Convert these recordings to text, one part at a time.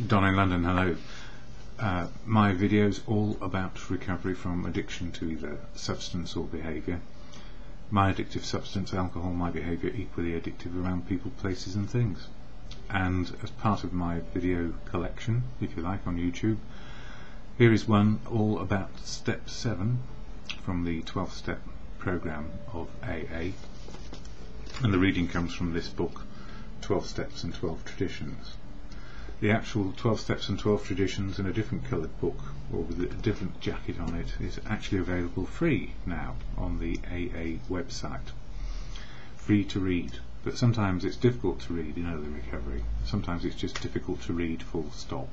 Don in London, hello. My videos all about recovery from addiction to either substance or behaviour. My addictive substance, alcohol, my behaviour equally addictive around people, places and things. And as part of my video collection, if you like, on YouTube, here is one all about step 7 from the 12-step programme of AA. And the reading comes from this book, 12 Steps and 12 Traditions. The actual 12 Steps and 12 Traditions in a different coloured book, or with a different jacket on it, is actually available free now on the AA website. Free to read, but sometimes it's difficult to read in early recovery. Sometimes it's just difficult to read full stop,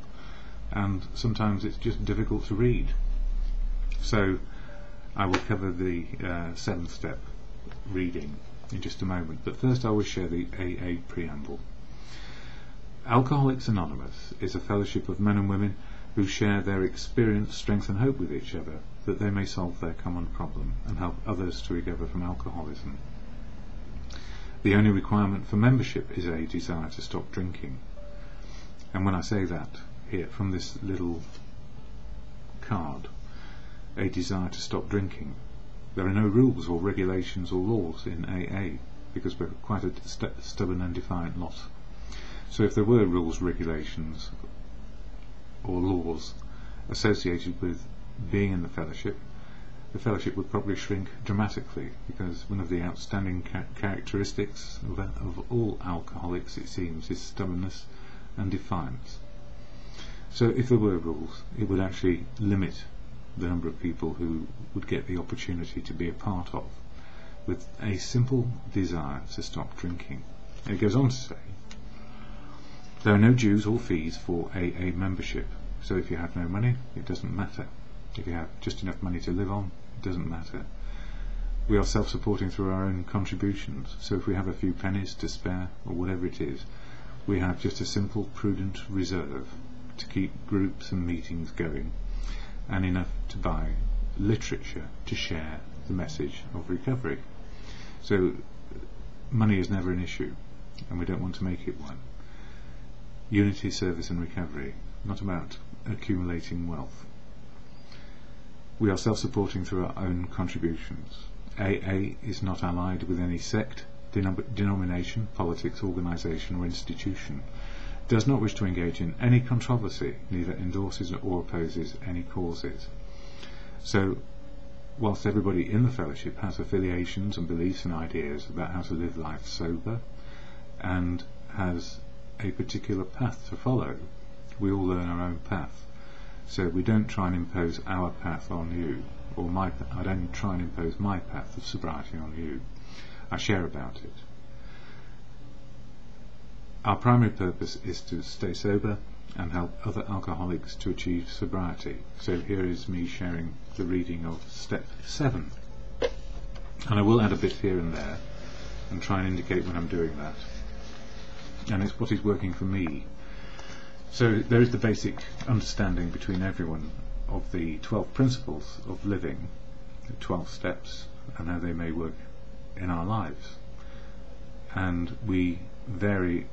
and sometimes it's just difficult to read. So I will cover the 7th step reading in just a moment, but first I will share the AA preamble. Alcoholics Anonymous is a fellowship of men and women who share their experience, strength and hope with each other, that they may solve their common problem and help others to recover from alcoholism. The only requirement for membership is a desire to stop drinking. And when I say that, here from this little card, a desire to stop drinking, there are no rules or regulations or laws in AA, because we're quite a stubborn and defiant lot. So if there were rules, regulations or laws associated with being in the fellowship would probably shrink dramatically, because one of the outstanding characteristics of all alcoholics, it seems, is stubbornness and defiance. So if there were rules, it would actually limit the number of people who would get the opportunity to be a part of, with a simple desire to stop drinking. And it goes on to say, there are no dues or fees for AA membership, so if you have no money, it doesn't matter. If you have just enough money to live on, it doesn't matter. We are self-supporting through our own contributions, so if we have a few pennies to spare, or whatever it is, we have just a simple, prudent reserve to keep groups and meetings going, and enough to buy literature to share the message of recovery. So money is never an issue, and we don't want to make it one. Unity, service and recovery, not about accumulating wealth. We are self-supporting through our own contributions. AA is not allied with any sect, denomination, politics, organisation or institution, does not wish to engage in any controversy, neither endorses or opposes any causes. So, whilst everybody in the fellowship has affiliations and beliefs and ideas about how to live life sober, and has a particular path to follow, we all learn our own path. So we don't try and impose our path on you, or I don't try and impose my path of sobriety on you. I share about it. Our primary purpose is to stay sober and help other alcoholics to achieve sobriety. So here is me sharing the reading of step 7. And I will add a bit here and there and try and indicate when I'm doing that. And it's what is working for me. So there is the basic understanding between everyone of the 12 principles of living, the 12 steps, and how they may work in our lives. And we vary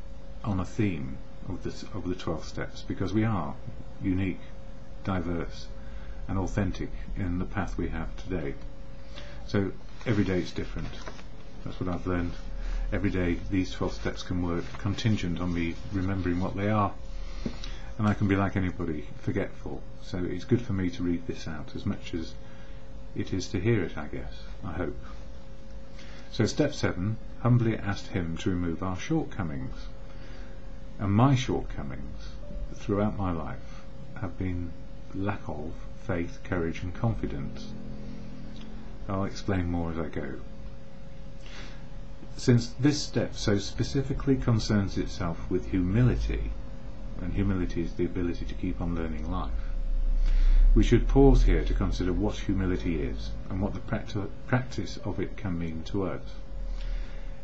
on a theme of the 12 steps, because we are unique, diverse and authentic in the path we have today. So every day it's different. That's what I've learned. Every day these 12 steps can work contingent on me remembering what they are, and I can be like anybody, forgetful. So it's good for me to read this out as much as it is to hear it, I guess, I hope. So step 7, humbly asked him to remove our shortcomings. And my shortcomings throughout my life have been lack of faith, courage and confidence. I'll explain more as I go. Since this step so specifically concerns itself with humility, and humility is the ability to keep on learning life, we should pause here to consider what humility is and what the practice of it can mean to us.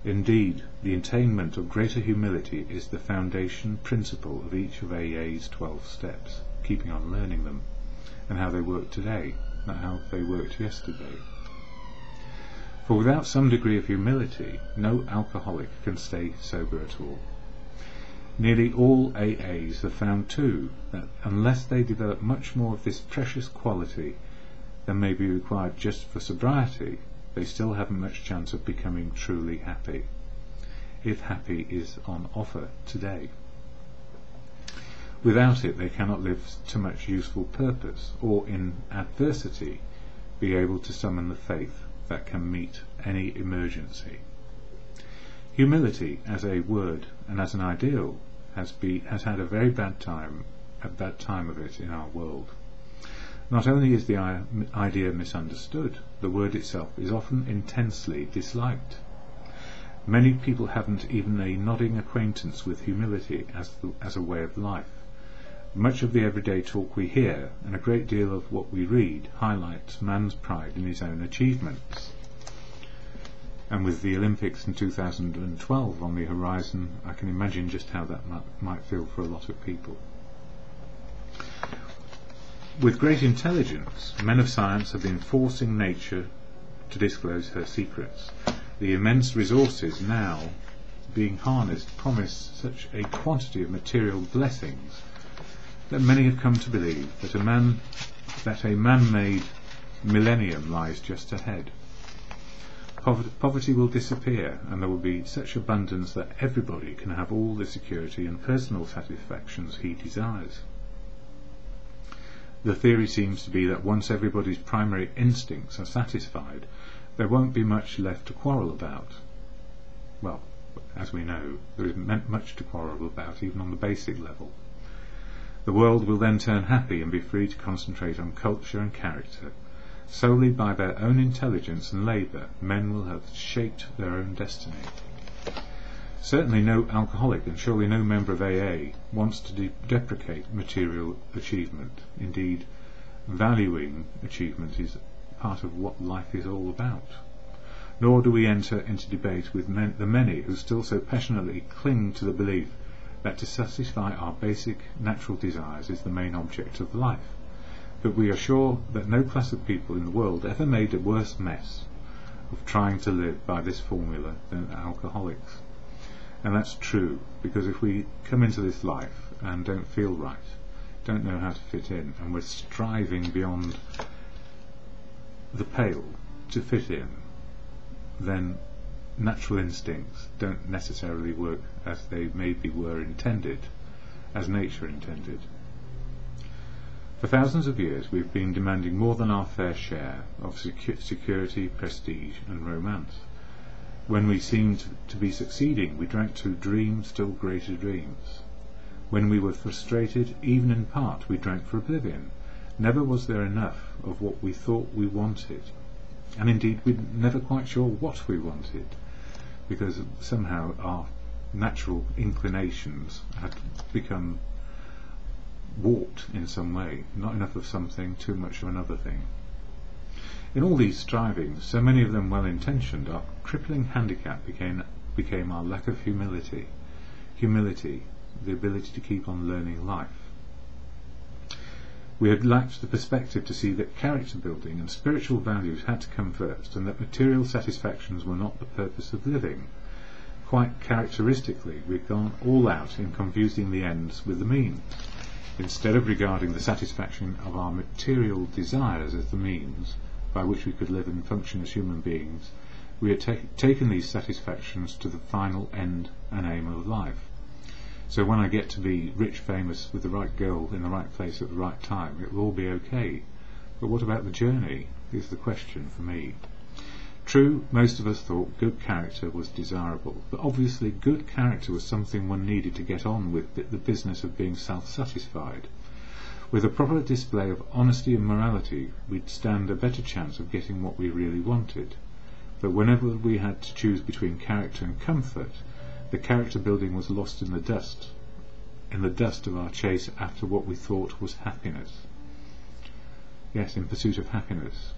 Indeed, the attainment of greater humility is the foundation principle of each of AA's 12 steps, keeping on learning them, and how they work today, not how they worked yesterday. For without some degree of humility, no alcoholic can stay sober at all. Nearly all AAs have found too that unless they develop much more of this precious quality than may be required just for sobriety, they still haven't much chance of becoming truly happy, if happy is on offer today. Without it, they cannot live to much useful purpose, or in adversity be able to summon the faith that can meet any emergency. Humility as a word and as an ideal has had a very bad time of it in our world. Not only is the idea misunderstood, the word itself is often intensely disliked. Many people haven't even a nodding acquaintance with humility as a way of life. Much of the everyday talk we hear, and a great deal of what we read, highlights man's pride in his own achievements. And with the Olympics in 2012 on the horizon, I can imagine just how that might feel for a lot of people. With great intelligence, men of science have been forcing nature to disclose her secrets. The immense resources now being harnessed promise such a quantity of material blessings that many have come to believe that a man-made millennium lies just ahead. Poverty will disappear, and there will be such abundance that everybody can have all the security and personal satisfactions he desires. The theory seems to be that once everybody's primary instincts are satisfied, there won't be much left to quarrel about. Well, as we know, there isn't much to quarrel about even on the basic level. The world will then turn happy and be free to concentrate on culture and character. Solely by their own intelligence and labour, men will have shaped their own destiny. Certainly no alcoholic, and surely no member of AA, wants to deprecate material achievement. Indeed, valuing achievement is part of what life is all about. Nor do we enter into debate with the many who still so passionately cling to the belief that to satisfy our basic natural desires is the main object of life. But we are sure that no class of people in the world ever made a worse mess of trying to live by this formula than alcoholics. And that's true, because if we come into this life and don't feel right, don't know how to fit in, and we're striving beyond the pale to fit in, then natural instincts don't necessarily work as they maybe were intended, as nature intended. For thousands of years we've been demanding more than our fair share of security, prestige and romance. When we seemed to be succeeding, we drank to dream still greater dreams. When we were frustrated, even in part, we drank for oblivion. Never was there enough of what we thought we wanted, and indeed we were never quite sure what we wanted, because somehow our natural inclinations had become warped in some way, not enough of something, too much of another thing. In all these strivings, so many of them well-intentioned, our crippling handicap became our lack of humility. Humility, the ability to keep on learning life. We had lacked the perspective to see that character building and spiritual values had to come first, and that material satisfactions were not the purpose of living. Quite characteristically, we'd gone all out in confusing the ends with the means. Instead of regarding the satisfaction of our material desires as the means by which we could live and function as human beings, we had taken these satisfactions to the final end and aim of life. So when I get to be rich, famous, with the right girl in the right place at the right time, it will all be okay. But what about the journey, is the question for me. True, most of us thought good character was desirable, but obviously good character was something one needed to get on with the business of being self-satisfied. With a proper display of honesty and morality, we'd stand a better chance of getting what we really wanted. But whenever we had to choose between character and comfort, the character building was lost in the dust of our chase after what we thought was happiness. Yes, in pursuit of happiness.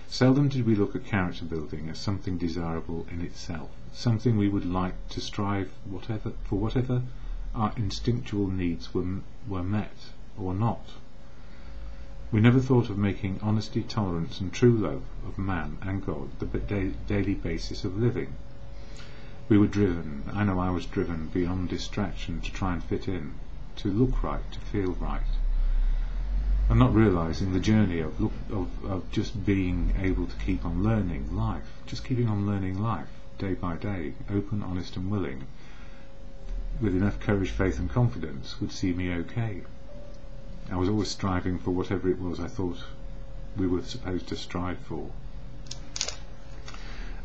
Seldom did we look at character building as something desirable in itself, something we would like to strive for whatever our instinctual needs were met or not. We never thought of making honesty, tolerance and true love of man and God the daily basis of living. We were driven, I know I was driven beyond distraction to try and fit in, to look right, to feel right, and not realising the journey of just being able to keep on learning life, just keeping on learning life day by day, open, honest and willing, with enough courage, faith and confidence, would see me okay. I was always striving for whatever it was I thought we were supposed to strive for.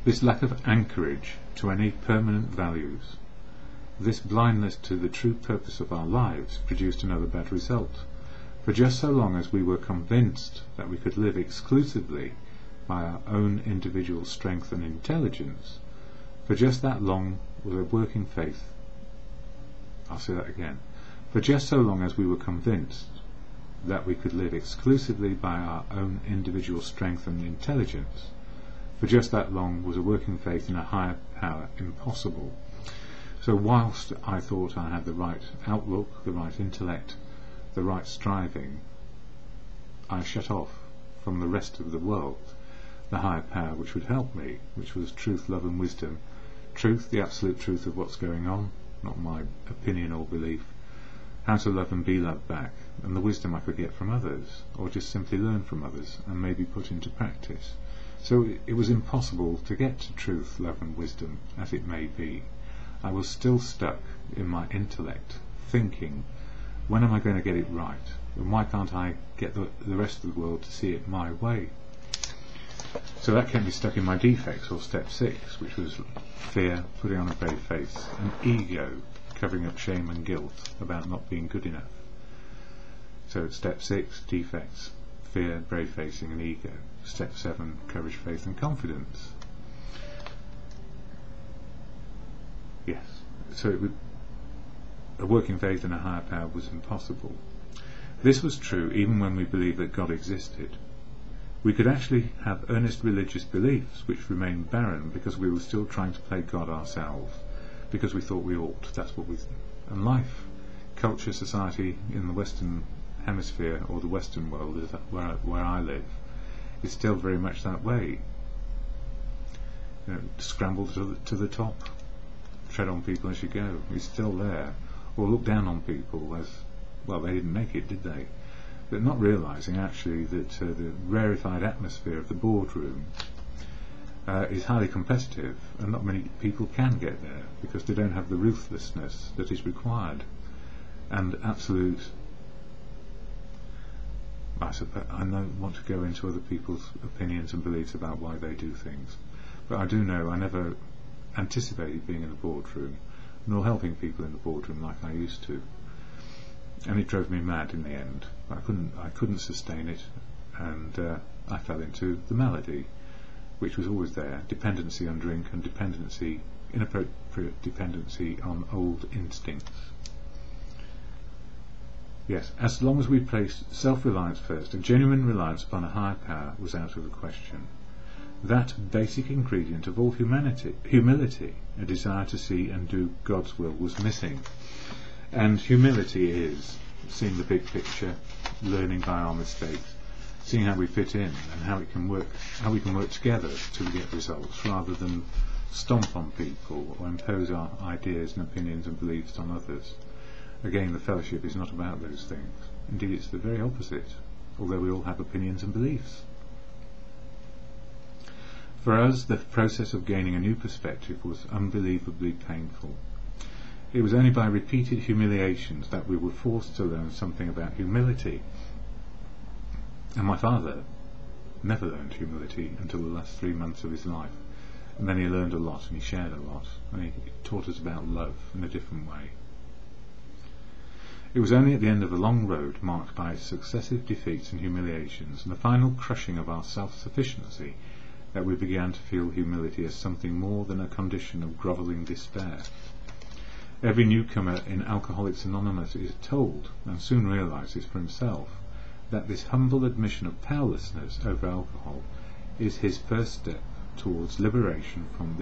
This lack of anchorage to any permanent values, this blindness to the true purpose of our lives, produced another bad result. For just so long as we were convinced that we could live exclusively by our own individual strength and intelligence, for just that long was a working faith. I'll say that again. For just so long as we were convinced that we could live exclusively by our own individual strength and intelligence, for just that long was a working faith in a higher power impossible. So whilst I thought I had the right outlook, the right intellect, the right striving, I shut off from the rest of the world the higher power which would help me, which was truth, love and wisdom. Truth, the absolute truth of what's going on, not my opinion or belief. How to love and be loved back, and the wisdom I could get from others, or just simply learn from others and maybe put into practice. So it was impossible to get to truth, love and wisdom, as it may be. I was still stuck in my intellect, thinking, when am I going to get it right? And why can't I get the rest of the world to see it my way? So that kept me stuck in my defects, or step 6, which was fear, putting on a brave face, and ego, covering up shame and guilt about not being good enough. So step 6, defects, fear, brave facing and ego. Step 7, courage, faith and confidence. Yes, so a working faith in a higher power was impossible. This was true even when we believed that God existed. We could actually have earnest religious beliefs which remained barren because we were still trying to play God ourselves, because we thought we ought. That's what we and life, culture, society in the Western Hemisphere, or the Western world, is where I live, is still very much that way. You know, scramble to the top, tread on people as you go. It's still there. Or look down on people as, well, they didn't make it, did they? But not realising actually that the rarefied atmosphere of the boardroom is highly competitive, and not many people can get there because they don't have the ruthlessness that is required, and absolute. I don't want to go into other people's opinions and beliefs about why they do things, but I do know I never anticipated being in the boardroom, nor helping people in the boardroom like I used to, and it drove me mad in the end. I couldn't sustain it, and I fell into the malady, which was always there: dependency on drink and inappropriate dependency on old instincts. Yes, as long as we placed self-reliance first, a genuine reliance upon a higher power was out of the question. That basic ingredient of all humility, a desire to see and do God's will, was missing. And humility is seeing the big picture, learning by our mistakes, seeing how we fit in and how we can work together to get results, rather than stomp on people or impose our ideas and opinions and beliefs on others. Again, the fellowship is not about those things. Indeed, it's the very opposite, although we all have opinions and beliefs. For us, the process of gaining a new perspective was unbelievably painful. It was only by repeated humiliations that we were forced to learn something about humility. And my father never learned humility until the last 3 months of his life. And then he learned a lot, and he shared a lot, and he taught us about love in a different way. It was only at the end of a long road marked by successive defeats and humiliations, and the final crushing of our self-sufficiency, that we began to feel humility as something more than a condition of grovelling despair. Every newcomer in Alcoholics Anonymous is told, and soon realises for himself, that this humble admission of powerlessness over alcohol is his first step towards liberation from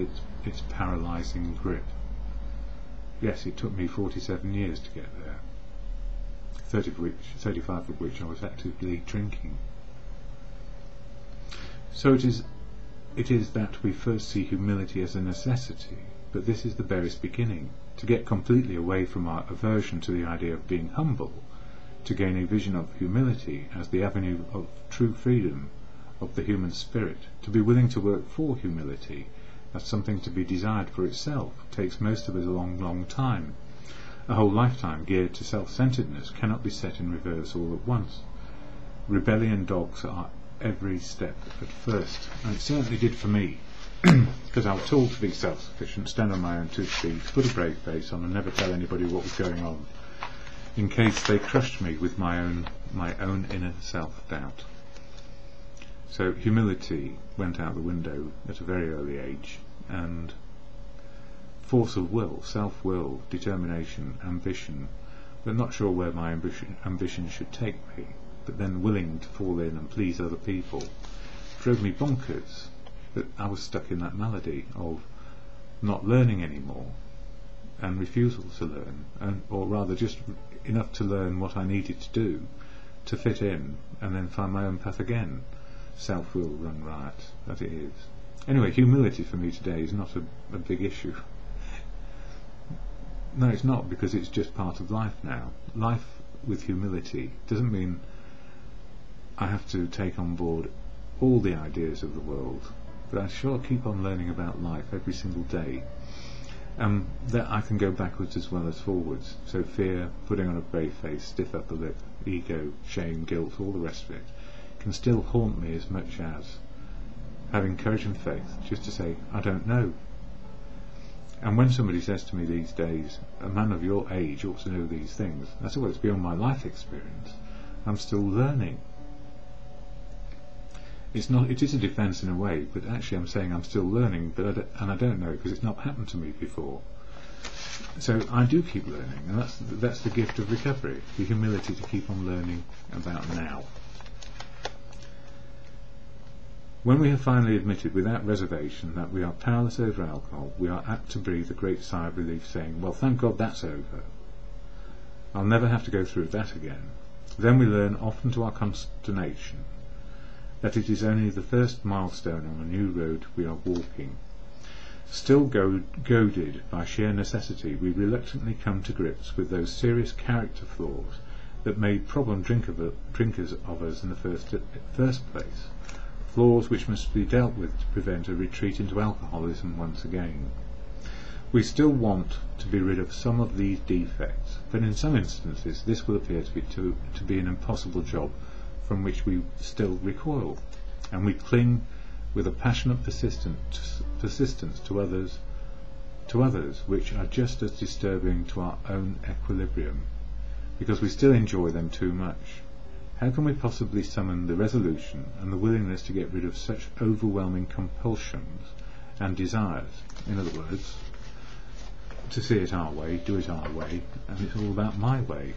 its paralysing grip. Yes, it took me 47 years to get there, 35 of which I was actively drinking. So it is that we first see humility as a necessity, but this is the barest beginning. To get completely away from our aversion to the idea of being humble, to gain a vision of humility as the avenue of true freedom of the human spirit, to be willing to work for humility as something to be desired for itself, takes most of us a long, long time. A whole lifetime geared to self-centeredness cannot be set in reverse all at once. Rebellion dogs our every step at first, and it certainly did for me, because I was told to be self-sufficient, stand on my own 2 feet, put a brave face on, and never tell anybody what was going on, in case they crushed me with my own inner self-doubt. So humility went out the window at a very early age, and force of will, self-will, determination, ambition, but not sure where my ambition should take me, but then willing to fall in and please other people, drove me bonkers. But I was stuck in that malady of not learning anymore, and refusal to learn, or rather just enough to learn what I needed to do to fit in, and then find my own path again. Self-will run riot, that it is. Anyway, humility for me today is not a big issue. No, it's not, because it's just part of life now. Life with humility doesn't mean I have to take on board all the ideas of the world, but I sure keep on learning about life every single day. That I can go backwards as well as forwards. So fear, putting on a brave face, stiff upper lip, ego, shame, guilt, all the rest of it, can still haunt me as much as having courage and faith just to say, I don't know. And when somebody says to me these days, a man of your age ought to know these things, I say, well, it's beyond my life experience. I'm still learning. It is a defence in a way, but actually I'm saying I'm still learning, but I don't know, because it's not happened to me before. So I do keep learning, and that's the gift of recovery, the humility to keep on learning about now. When we have finally admitted without reservation that we are powerless over alcohol, we are apt to breathe a great sigh of relief, saying, well, thank God that's over. I'll never have to go through that again. Then we learn, often to our consternation, that it is only the first milestone on a new road we are walking. Still goaded by sheer necessity, we reluctantly come to grips with those serious character flaws that made problem drinkers of us in the first place, flaws which must be dealt with to prevent a retreat into alcoholism once again. We still want to be rid of some of these defects, but in some instances this will appear to be an impossible job from which we still recoil, and we cling with a passionate persistence to others which are just as disturbing to our own equilibrium, because we still enjoy them too much. How can we possibly summon the resolution and the willingness to get rid of such overwhelming compulsions and desires? In other words, to see it our way, do it our way, and it's all about my way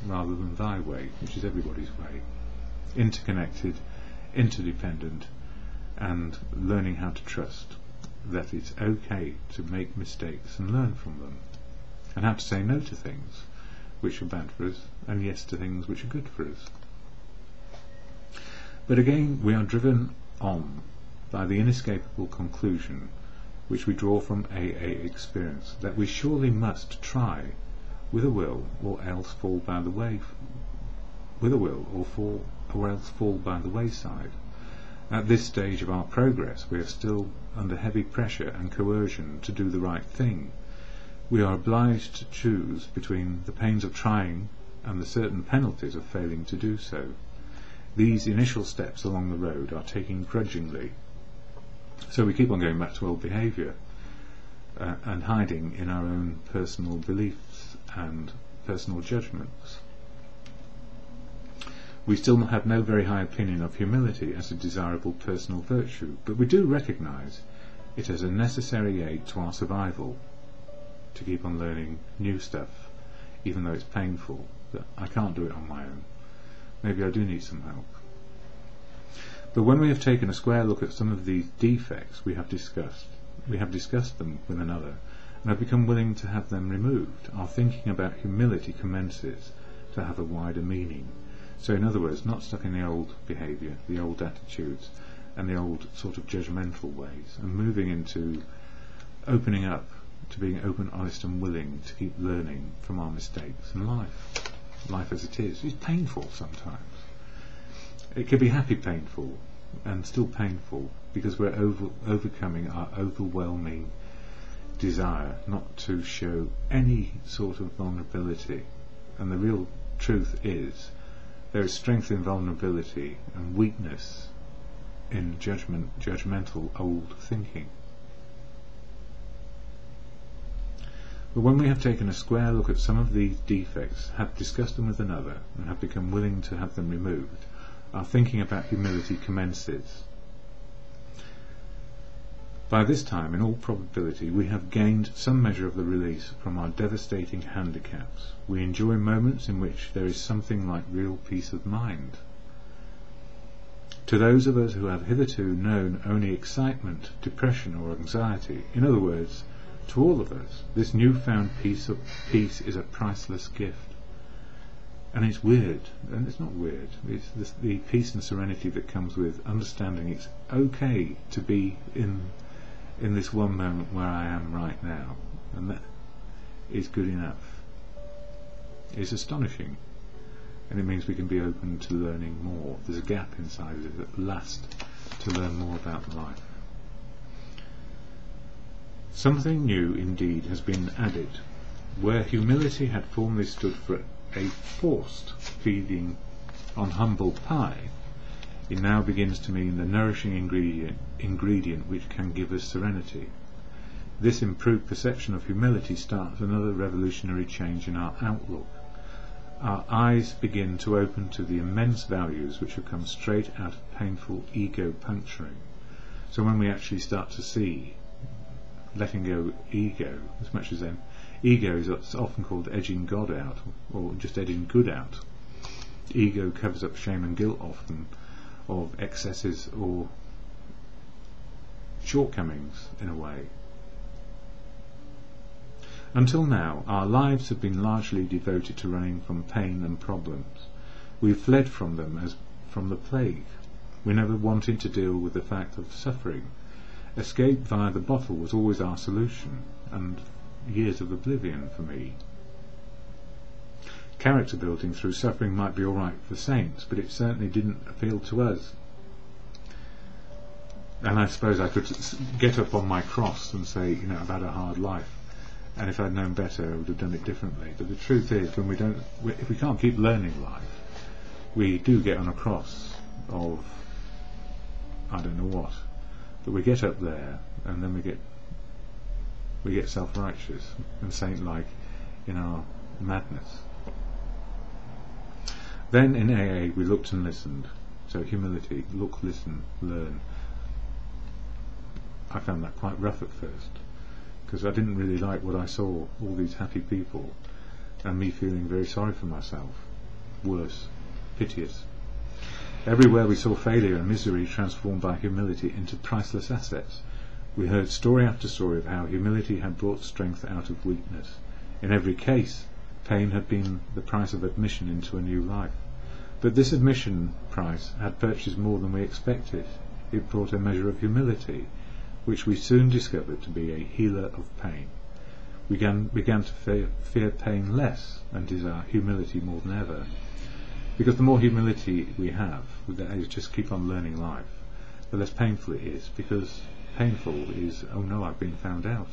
rather than thy way, which is everybody's way. Interconnected, interdependent, and learning how to trust that it's okay to make mistakes and learn from them, and how to say no to things which are bad for us and yes to things which are good for us. But again, we are driven on by the inescapable conclusion which we draw from AA experience, that we surely must try with a will, or else fall by the way, or else fall by the wayside. At this stage of our progress, we are still under heavy pressure and coercion to do the right thing. We are obliged to choose between the pains of trying and the certain penalties of failing to do so. These initial steps along the road are taken grudgingly, so we keep on going back to old behaviour and hiding in our own personal beliefs and personal judgments. We still have no very high opinion of humility as a desirable personal virtue, but we do recognise it as a necessary aid to our survival, to keep on learning new stuff, even though it's painful, that I can't do it on my own. Maybe I do need some help. But when we have taken a square look at some of these defects we have discussed them with another, and have become willing to have them removed, our thinking about humility commences to have a wider meaning. So in other words, not stuck in the old behaviour, the old attitudes, and the old sort of judgmental ways, and moving into opening up to being open, honest and willing to keep learning from our mistakes and life as it is painful sometimes. It can be happy painful and still painful because we're overcoming our overwhelming desire not to show any sort of vulnerability. And the real truth is there is strength in vulnerability and weakness in judgmental old thinking. But when we have taken a square look at some of these defects, have discussed them with another, and have become willing to have them removed, our thinking about humility commences. By this time, in all probability, we have gained some measure of the release from our devastating handicaps. We enjoy moments in which there is something like real peace of mind. To those of us who have hitherto known only excitement, depression or anxiety, in other words, to all of us, this newfound peace is a priceless gift. And it's weird, and it's not weird, it's the peace and serenity that comes with understanding it's okay to be in this one moment where I am right now, and that is good enough. It's astonishing, and it means we can be open to learning more. There's a gap inside of it at last to learn more about life. Something new indeed has been added. Where humility had formerly stood for a forced feeding on humble pie, it now begins to mean the nourishing ingredient which can give us serenity. This improved perception of humility starts another revolutionary change in our outlook. Our eyes begin to open to the immense values which have come straight out of painful ego puncturing. So when we actually start to see letting go ego, as much as then ego is often called edging God out, or just edging good out. Ego covers up shame and guilt often of excesses or shortcomings in a way. Until now, our lives have been largely devoted to running from pain and problems. We've fled from them as from the plague. We never wanted to deal with the fact of suffering. Escape via the bottle was always our solution, and years of oblivion for me. Character building through suffering might be alright for saints, but it certainly didn't appeal to us. And I suppose I could get up on my cross and say, I've had a hard life, and if I'd known better I would have done it differently. But the truth is, if we can't keep learning life, we do get on a cross of I don't know what. But we get up there, and then we get self-righteous and saint-like in our madness. Then in AA we looked and listened. So humility, look, listen, learn. I found that quite rough at first, because I didn't really like what I saw, all these happy people, and me feeling very sorry for myself. Worse, piteous. Everywhere we saw failure and misery transformed by humility into priceless assets. We heard story after story of how humility had brought strength out of weakness. In every case, pain had been the price of admission into a new life. But this admission price had purchased more than we expected. It brought a measure of humility, which we soon discovered to be a healer of pain. We began to fear pain less and desire humility more than ever. Because the more humility we have, that is, just keep on learning life, the less painful it is, because painful is, oh no, I've been found out,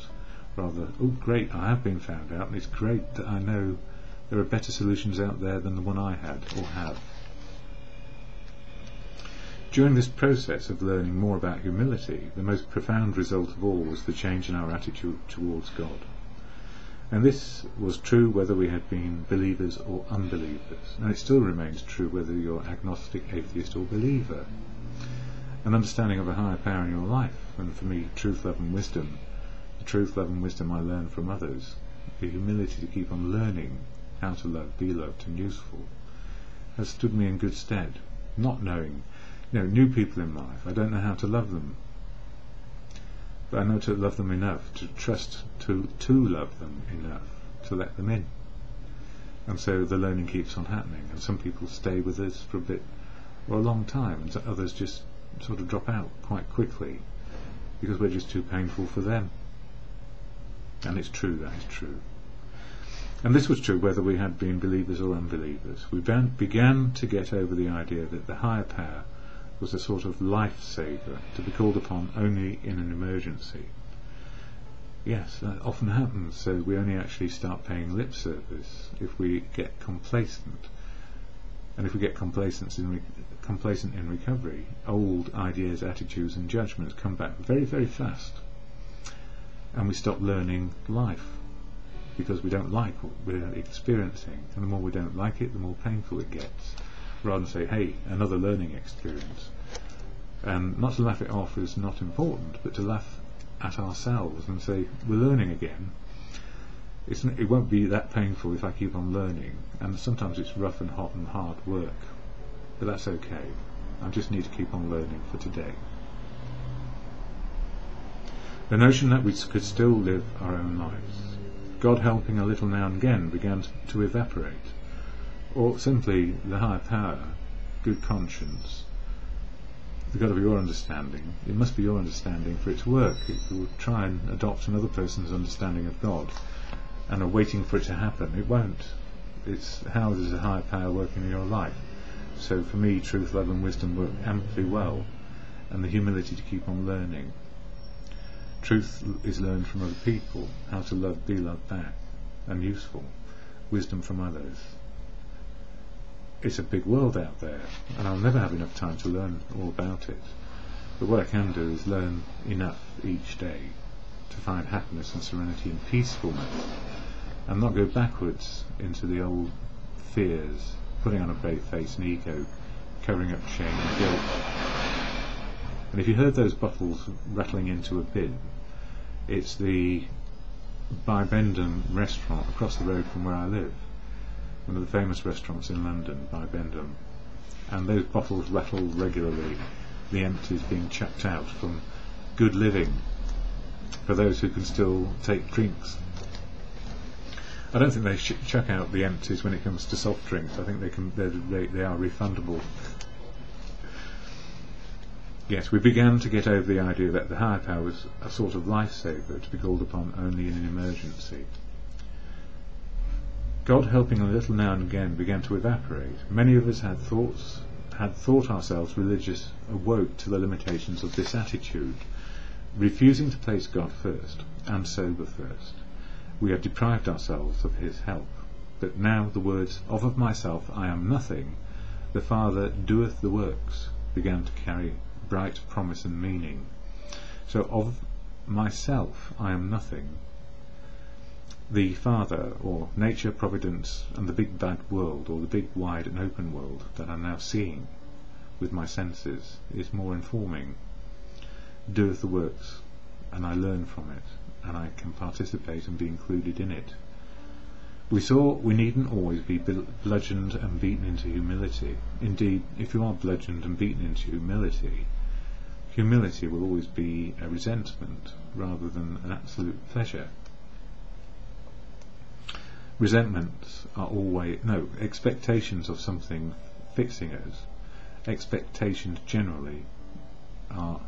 rather, oh great, I have been found out, and it's great that I know there are better solutions out there than the one I had or have. During this process of learning more about humility, the most profound result of all was the change in our attitude towards God. And this was true whether we had been believers or unbelievers, and it still remains true whether you're agnostic, atheist or believer. An understanding of a higher power in your life, and for me truth, love and wisdom. The truth, love and wisdom I learn from others. The humility to keep on learning how to love, be loved and useful has stood me in good stead. Not knowing, new people in life, I don't know how to love them. But I know to love them enough, to trust to love them enough, to let them in. And so the learning keeps on happening, and some people stay with us for a bit or a long time, and others just sort of drop out quite quickly because we're just too painful for them. And it's true, that is true. And this was true whether we had been believers or unbelievers. We began to get over the idea that the higher power was a sort of life-saver to be called upon only in an emergency. Yes, that often happens, so we only actually start paying lip service if we get complacent. And if we get complacent in recovery, old ideas, attitudes and judgments come back very, very fast. And we stop learning life, because we don't like what we're experiencing. And the more we don't like it, the more painful it gets. Rather than say, hey, another learning experience. And not to laugh it off is not important, but to laugh at ourselves and say, we're learning again. It won't be that painful if I keep on learning. And sometimes it's rough and hot and hard work. But that's okay. I just need to keep on learning for today. The notion that we could still live our own lives, God helping a little now and again, began to evaporate. Or simply the higher power, good conscience, the God of your understanding. It must be your understanding for it to work. If you try and adopt another person's understanding of God and are waiting for it to happen, it won't. It's how does a higher power work in your life? So for me, truth, love and wisdom work amply well, and the humility to keep on learning. Truth is learned from other people, how to love, be loved back, and useful. Wisdom from others. It's a big world out there, and I'll never have enough time to learn all about it. But what I can do is learn enough each day to find happiness and serenity and peacefulness, and not go backwards into the old fears, putting on a brave face and ego, covering up shame and guilt. And if you heard those bottles rattling into a bin, it's the Bibendum restaurant across the road from where I live, one of the famous restaurants in London, Bibendum. And those bottles rattle regularly, the empties being chucked out from good living for those who can still take drinks. I don't think they chuck out the empties when it comes to soft drinks. I think they are refundable. Yes, we began to get over the idea that the higher power was a sort of lifesaver to be called upon only in an emergency. God helping a little now and again began to evaporate. Many of us had thought ourselves religious, awoke to the limitations of this attitude, refusing to place God first and sober first. We have deprived ourselves of his help. But now the words, of myself I am nothing, the Father doeth the works, began to carry bright promise and meaning. So of myself I am nothing. The Father, or nature, providence, and the big bad world, or the big wide and open world that I'm now seeing with my senses, is more informing, doeth the works, and I learn from it, and I can participate and be included in it. We saw we needn't always be bludgeoned and beaten into humility. Indeed, if you are bludgeoned and beaten into humility, humility will always be a resentment rather than an absolute pleasure. Resentments are always, expectations of something fixing us. Expectations generally are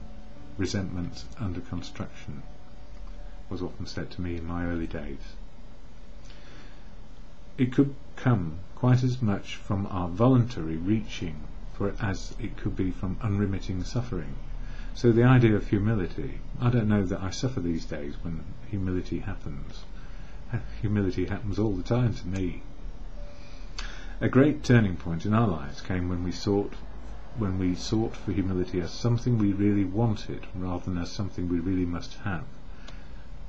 resentments under construction, was often said to me in my early days. It could come quite as much from our voluntary reaching for it as it could be from unremitting suffering. So the idea of humility, I don't know that I suffer these days when humility happens. Humility happens all the time to me. A great turning point in our lives came when we sought for humility as something we really wanted rather than as something we really must have.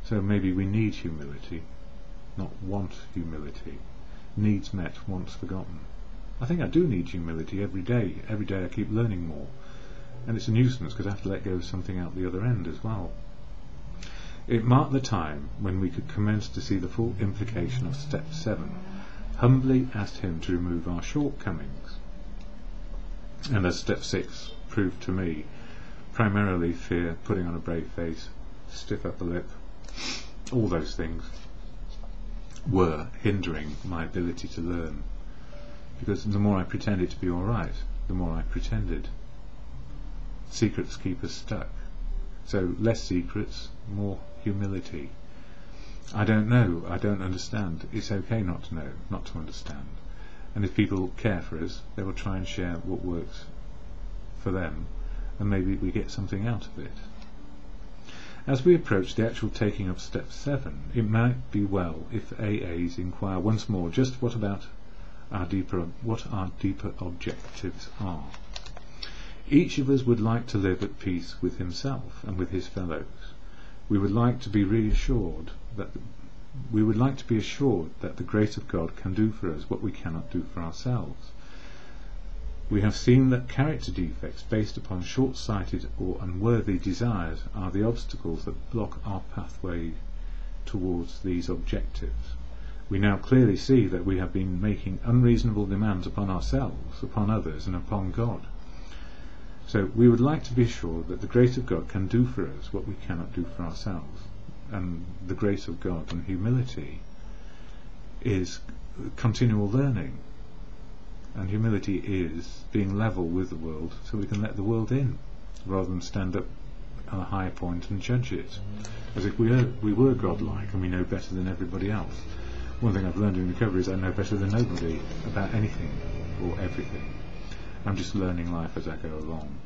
So maybe we need humility, not want humility. Needs met, wants forgotten. I think I do need humility every day. Every day I keep learning more. And it's a nuisance because I have to let go of something out the other end as well. It marked the time when we could commence to see the full implication of step 7. Humbly asked him to remove our shortcomings. And as step 6 proved to me, primarily fear, putting on a brave face, stiff upper lip, all those things were hindering my ability to learn. Because the more I pretended to be alright, the more I pretended. Secrets keep us stuck. So less secrets, more humility. I don't know, I don't understand. It's okay not to know, not to understand. And if people care for us, they will try and share what works for them, and maybe we get something out of it. As we approach the actual taking of step 7, it might be well if AAs inquire once more just what our deeper objectives are. Each of us would like to live at peace with himself and with his fellows. We would like to be assured that the grace of God can do for us what we cannot do for ourselves. We have seen that character defects based upon short-sighted or unworthy desires are the obstacles that block our pathway towards these objectives. We now clearly see that we have been making unreasonable demands upon ourselves, upon others, and upon God. So we would like to be assured that the grace of God can do for us what we cannot do for ourselves. And the grace of God and humility is continual learning. And humility is being level with the world so we can let the world in, rather than stand up on a high point and judge it, as if we were godlike and we know better than everybody else. One thing I've learned in recovery is I know better than nobody about anything or everything. I'm just learning life as I go along.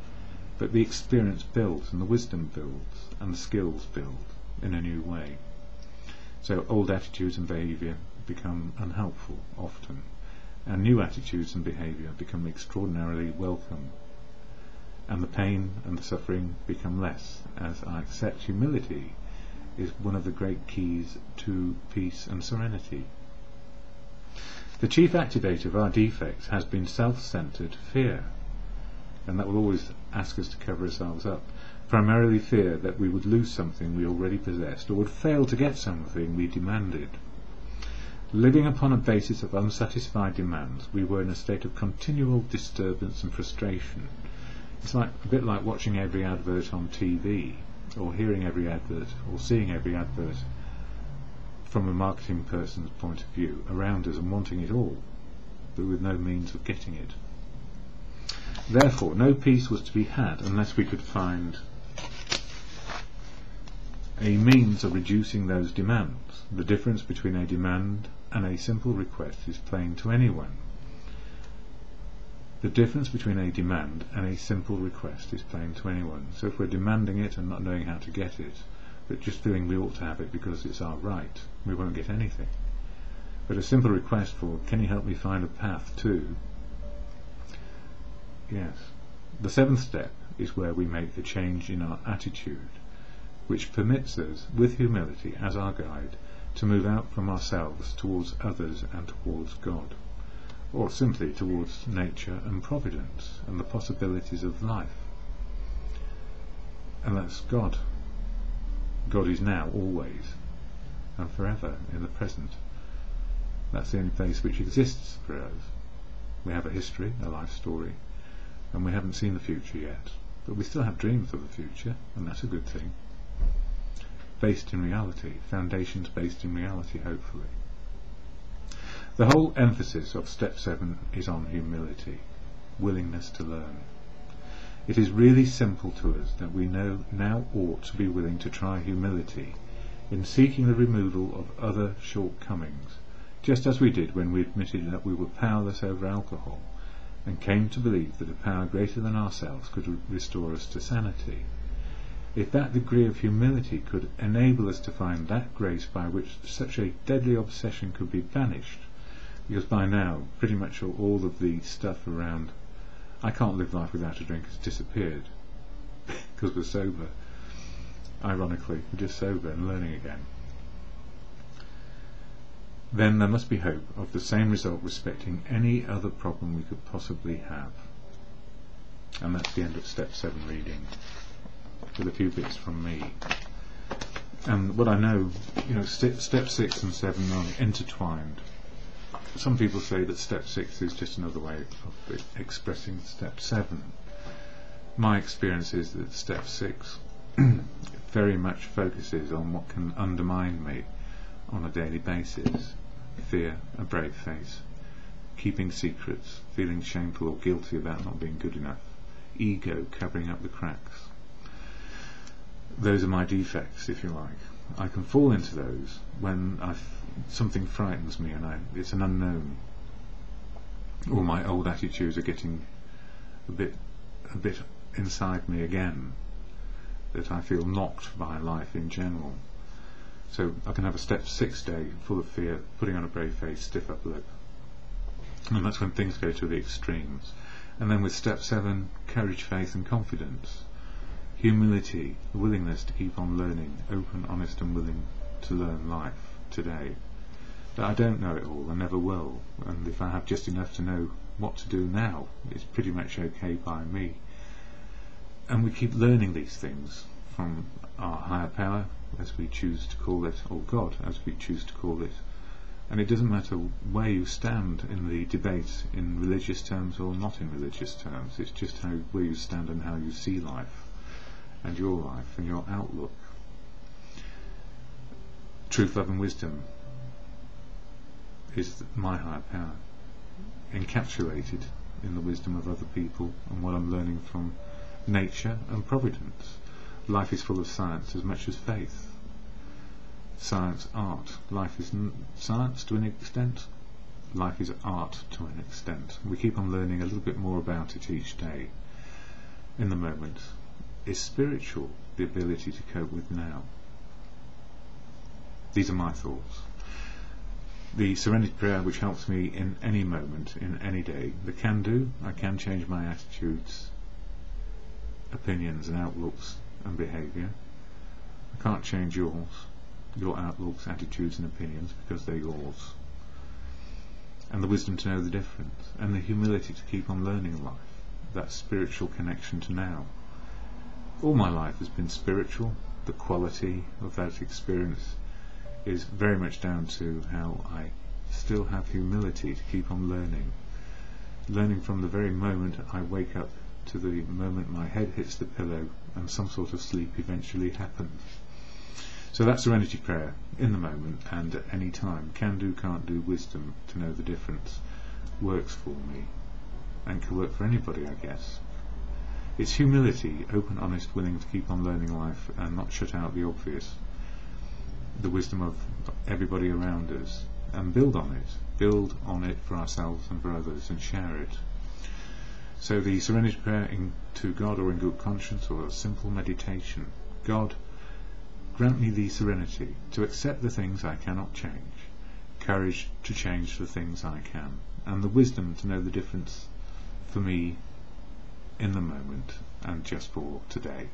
But the experience builds, and the wisdom builds, and the skills build in a new way. So old attitudes and behaviour become unhelpful often, and new attitudes and behaviour become extraordinarily welcome, and the pain and the suffering become less, as I accept humility is one of the great keys to peace and serenity. The chief activator of our defects has been self-centred fear, and that will always ask us to cover ourselves up. Primarily fear that we would lose something we already possessed, or would fail to get something we demanded. Living upon a basis of unsatisfied demands, we were in a state of continual disturbance and frustration. It's a bit like watching every advert on TV, or hearing every advert, or seeing every advert from a marketing person's point of view around us and wanting it all, but with no means of getting it. Therefore, no peace was to be had unless we could find a means of reducing those demands. The difference between a demand and a simple request is plain to anyone. The difference between a demand and a simple request is plain to anyone. So if we're demanding it and not knowing how to get it, but just feeling we ought to have it because it's our right, we won't get anything. But a simple request for, can you help me find a path to? Yes. The 7th step is where we make the change in our attitude, which permits us, with humility as our guide, to move out from ourselves towards others and towards God, or simply towards nature and providence and the possibilities of life. And that's God. God is now, always, and forever in the present. That's the only place which exists for us. We have a history, a life story, and we haven't seen the future yet, but we still have dreams of the future, and that's a good thing. Based in reality, foundations based in reality, hopefully. The whole emphasis of step 7 is on humility, willingness to learn. It is really simple to us that we now ought to be willing to try humility in seeking the removal of other shortcomings, just as we did when we admitted that we were powerless over alcohol and came to believe that a power greater than ourselves could restore us to sanity. If that degree of humility could enable us to find that grace by which such a deadly obsession could be banished, because by now pretty much all of the stuff around I can't live life without a drink has disappeared because we're sober. Ironically, we're just sober and learning again. Then there must be hope of the same result respecting any other problem we could possibly have. And that's the end of step 7 reading, with a few bits from me. And what I know, step 6 and 7 are intertwined. Some people say that step 6 is just another way of expressing step 7. My experience is that step 6 very much focuses on what can undermine me on a daily basis. Fear, a brave face, keeping secrets, feeling shameful or guilty about not being good enough, ego covering up the cracks. Those are my defects, if you like. I can fall into those when something frightens me and it's an unknown, or my old attitudes are getting a bit inside me again, that I feel knocked by life in general. So I can have a step 6 day full of fear, putting on a brave face, stiff upper lip, and that's when things go to the extremes. And then with step 7, courage, faith and confidence, humility, the willingness to keep on learning, open, honest and willing to learn life today. That I don't know it all, I never will, and if I have just enough to know what to do now, it's pretty much okay by me. And we keep learning these things from our higher power, as we choose to call it, or God, as we choose to call it. And it doesn't matter where you stand in the debate, in religious terms or not in religious terms, it's just where you stand and how you see life, and your outlook. Truth, love and wisdom is my higher power, encapsulated in the wisdom of other people and what I'm learning from nature and providence. Life is full of science as much as faith. Science, art. Life is science to an extent. Life is art to an extent. We keep on learning a little bit more about it each day. In the moment is spiritual, the ability to cope with now. These are my thoughts. The Serenity Prayer, which helps me in any moment, in any day. The can do, I can change my attitudes, opinions and outlooks and behaviour. I can't change yours, your outlooks, attitudes and opinions, because they're yours. And the wisdom to know the difference, and the humility to keep on learning life, that spiritual connection to now. All my life has been spiritual. The quality of that experience is very much down to how I still have humility to keep on learning from the very moment I wake up to the moment my head hits the pillow and some sort of sleep eventually happens. So that's Serenity Prayer, in the moment and at any time. Can do, can't do, wisdom to know the difference works for me, and can work for anybody, I guess. It's humility, open, honest, willing to keep on learning life and not shut out the obvious, the wisdom of everybody around us, and build on it for ourselves and for others, and share it. So the Serenity Prayer to God, or in good conscience, or a simple meditation. God, grant me the serenity to accept the things I cannot change, courage to change the things I can, and the wisdom to know the difference for me in the moment and just for today.